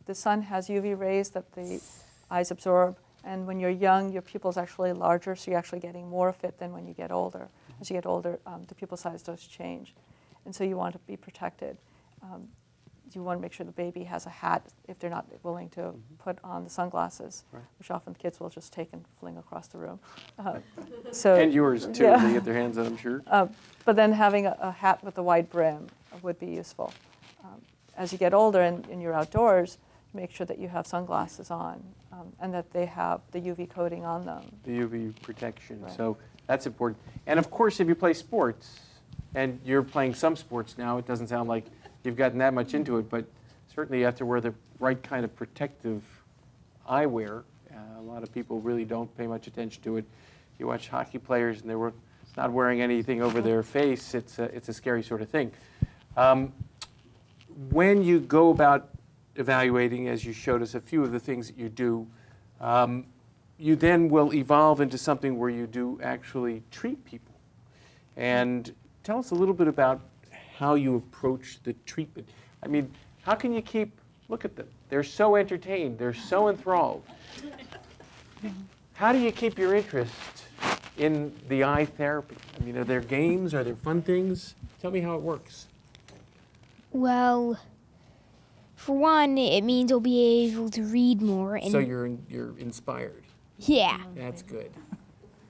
The sun has UV rays that the eyes absorb, and when you're young, your pupil's actually larger, so you're actually getting more of it than when you get older. As you get older, the pupil size does change, and so you want to be protected. You want to make sure the baby has a hat if they're not willing to put on the sunglasses, which often kids will just take and fling across the room. And yours, too. They get their hands on, I'm sure. But then having a hat with a wide brim would be useful. As you get older and you're outdoors, make sure that you have sunglasses on and that they have the UV coating on them. The UV protection. So that's important. And, of course, if you play sports, and you're playing some sports now, it doesn't sound like you've gotten that much into it, but certainly you have to wear the right kind of protective eyewear. A lot of people really don't pay much attention to it. You watch hockey players and they're not wearing anything over their face. It's a scary sort of thing. When you go about evaluating, as you showed us a few of the things that you do, you then will evolve into something where you do actually treat people. And tell us a little bit about how you approach the treatment. I mean, how can you look at them. They're so entertained. They're so enthralled. How do you keep your interest in the eye therapy? I mean, are there games? Are there fun things? Tell me how it works. Well, for one, it means you'll be able to read more. And So you're inspired. yeah, That's good.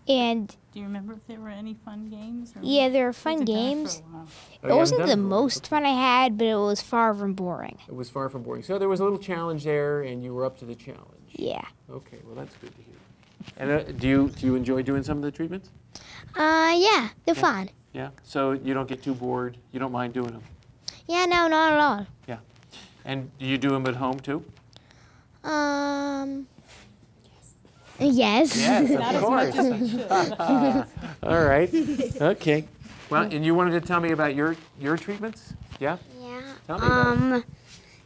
and Do you remember if there were any fun games? Or yeah, there are was fun it done for a games. while? Oh, It you wasn't haven't the done it for a while. most fun I had, but it was far from boring. It was far from boring. So there was a little challenge there, and you were up to the challenge. Yeah. Okay, well that's good to hear. And do you enjoy doing some of the treatments? Yeah, they're fun. Yeah. So you don't get too bored. You don't mind doing them. Yeah, no, not at all. Yeah. And do you do them at home too? Yes. Yes, of course. All right. Okay. Well, and you wanted to tell me about your treatments? Yeah. Yeah. Tell me about it.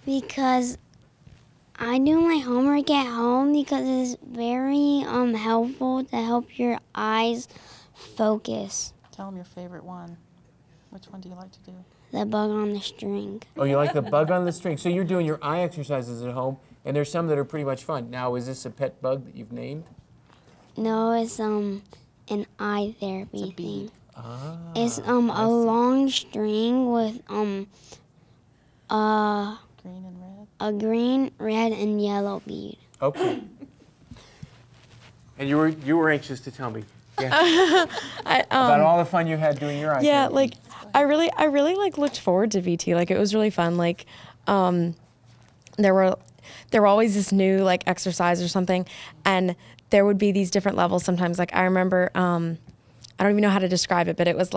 Because I do my homework at home because it's very helpful to help your eyes focus. Tell them your favorite one. Which one do you like to do? The bug on the string. Oh, you like the bug on the string. So you're doing your eye exercises at home, and there's some that are pretty much fun. Now, is this a pet bug that you've named? No, it's an eye therapy thing. Ah. It's a long string with Green and red. a green, red, and yellow bead. Okay. And you were anxious to tell me. Yeah. About all the fun you had doing your eye Yeah, therapy. like I really like looked forward to VT. Like it was really fun. Like there were always this new like exercise or something, and there would be these different levels sometimes. Like I remember I don't even know how to describe it, but it was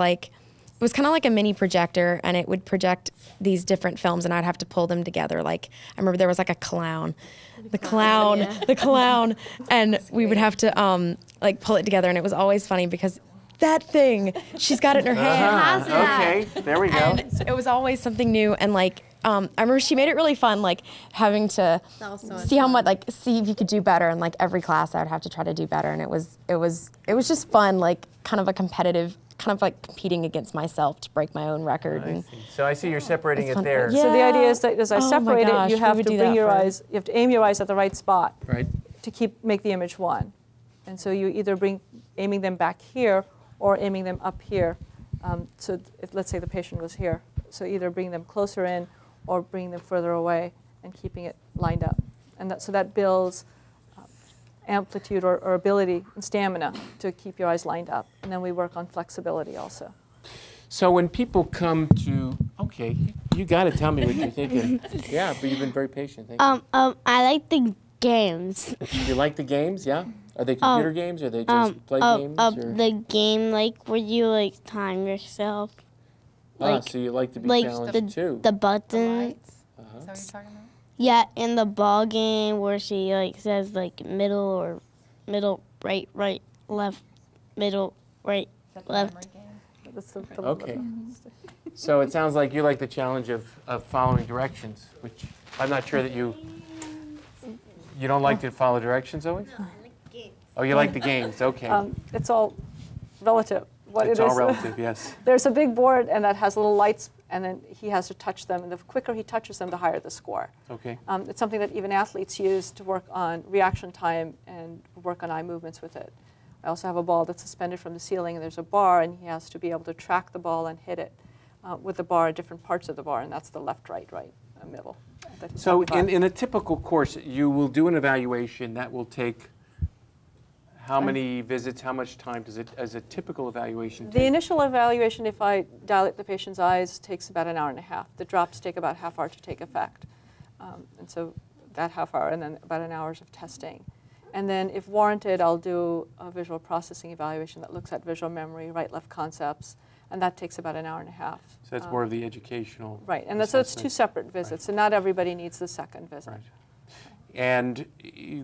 kind of like a mini projector, and it would project these different films, and I'd have to pull them together. Like I remember there was like a clown, the clown, and we would have to like pull it together, and it was always funny because that thing, she's got it in her hand. Okay, there we go. And it was always something new, and like I remember she made it really fun, like having to see how much, like see if you could do better. And like every class, I would have to try to do better, and it was just fun, like kind of a competitive, kind of like competing against myself to break my own record. And So I see you're separating It's it fun. there. Yeah. So the idea is that as I Oh my separate it, gosh, you we have would to do bring that your for- eyes, you have to aim your eyes at the right spot Right. to make the image one. And so you either aiming them back here or aiming them up here. So if, let's say the patient was here. So either bring them closer in or bring them further away and keeping it lined up. And so that builds amplitude or ability and stamina to keep your eyes lined up. And then we work on flexibility also. So when people come to, okay, you got to tell me what you're thinking. Yeah, but you've been very patient. Thank you. I like the games. You like the games, yeah? Are they computer games, or are they just play games? Or? The game like where you like time yourself. So you like to be Like challenged too. the button. Is that what you're talking about? Yeah, in the ball game where she like says like middle, right, left, middle, right, left. That's the Okay. So it sounds like you like the challenge of following directions, which I'm not sure that you don't like to follow directions always? No, I like the games. Oh, you like the games, okay. It's all relative. What It's it all is. relative, yes. There's a big board, and that has little lights, and then he has to touch them. And the quicker he touches them, the higher the score. Okay. It's something that even athletes use to work on reaction time and work on eye movements with it. I also have a ball that's suspended from the ceiling, and there's a bar, and he has to be able to track the ball and hit it with the bar at different parts of the bar, and that's the left, right, middle. that he's So talking about. in a typical course, you will do an evaluation that will take how many visits, how much time does it, as a typical evaluation The take? initial evaluation, if I dilate the patient's eyes, takes about an hour and a half. The drops take about half hour to take effect. And so that half hour, and then about an hour's of testing. And then if warranted, I'll do a visual processing evaluation that looks at visual memory, right-left concepts, and that takes about an hour and a half. So that's more of the educational Right, and so it's two assessment. separate visits, so not everybody needs the second visit. Right. And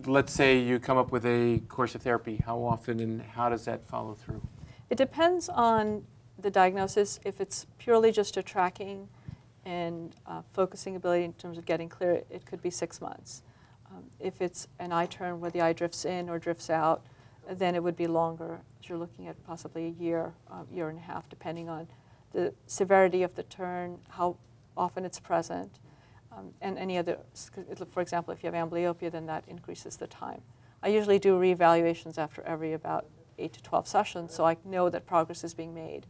let's say you come up with a course of therapy, how often and how does that follow through? It depends on the diagnosis. If it's purely just a tracking and focusing ability in terms of getting clear, it could be 6 months. If it's an eye turn where the eye drifts in or drifts out, then it would be longer. You're looking at possibly a year, year and a half, depending on the severity of the turn, how often it's present, and any other. For example, if you have amblyopia, then that increases the time. I usually do reevaluations after every about 8 to 12 sessions, so I know that progress is being made.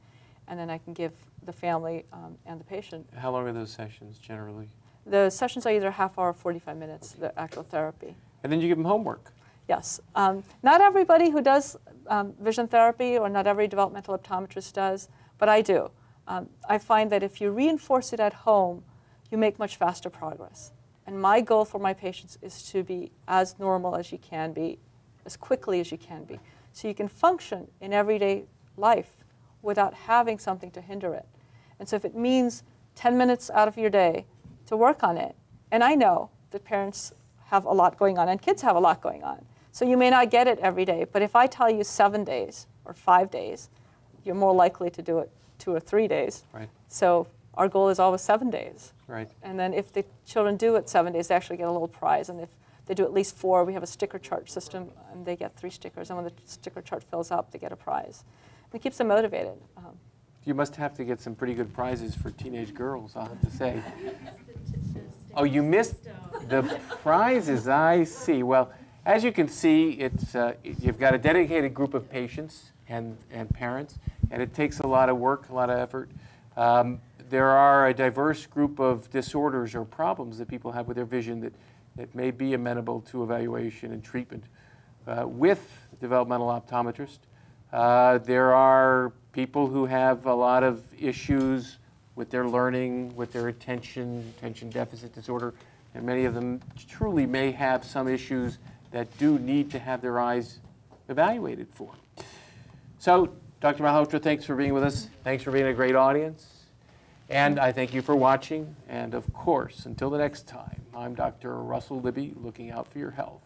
And then I can give the family and the patient. How long are those sessions generally? The sessions are either a half hour or 45 minutes, the actual therapy. And then you give them homework. Yes. Not everybody who does vision therapy or not every developmental optometrist does, but I do. I find that if you reinforce it at home, you make much faster progress. And my goal for my patients is to be as normal as you can be, as quickly as you can be, so you can function in everyday life without having something to hinder it. And so if it means 10 minutes out of your day to work on it, and I know that parents have a lot going on and kids have a lot going on, so you may not get it every day, but if I tell you 7 days or 5 days, you're more likely to do it 2 or 3 days. Right. So our goal is always 7 days. Right. And then if the children do it 7 days, they actually get a little prize. And if they do at least 4, we have a sticker chart system, and they get 3 stickers. And when the sticker chart fills up, they get a prize. And it keeps them motivated. You must have to get some pretty good prizes for teenage girls, I'll have to say. Oh, you missed the prizes, I see. Well, as you can see, it's, you've got a dedicated group of patients and parents, and it takes a lot of work, a lot of effort. There are a diverse group of disorders or problems that people have with their vision that may be amenable to evaluation and treatment with developmental optometrist. There are people who have a lot of issues with their learning, with their attention deficit disorder, and many of them truly may have some issues that do need to have their eyes evaluated for. So, Dr. Malhotra, thanks for being with us. Thanks for being a great audience. And I thank you for watching. And of course, until the next time, I'm Dr. Russel Libby, looking out for your health.